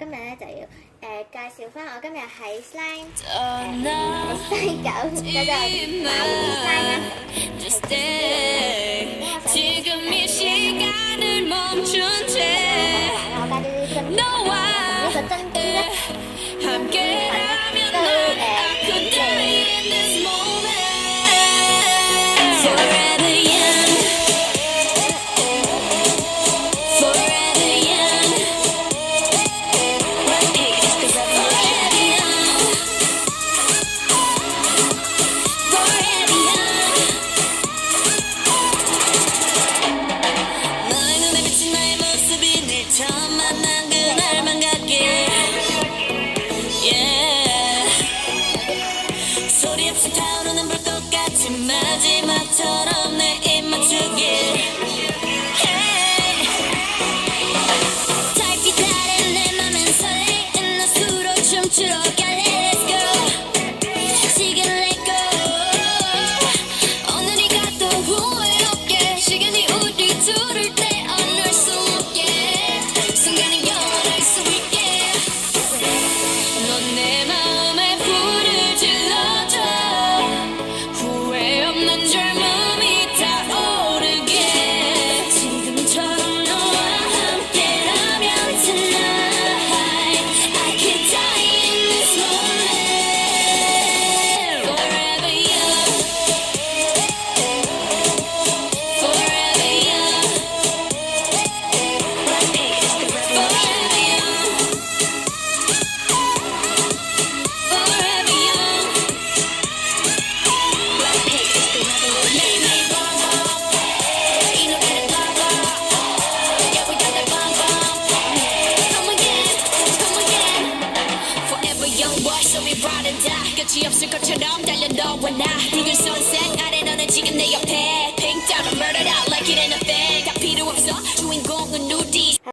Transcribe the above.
今日咧就要介紹翻我今日喺 Slime 西九嗰度買啲 Slime 啦，我加啲珍珠，呢個珍珠咧都끝이 없을 것처럼 달려 너와 나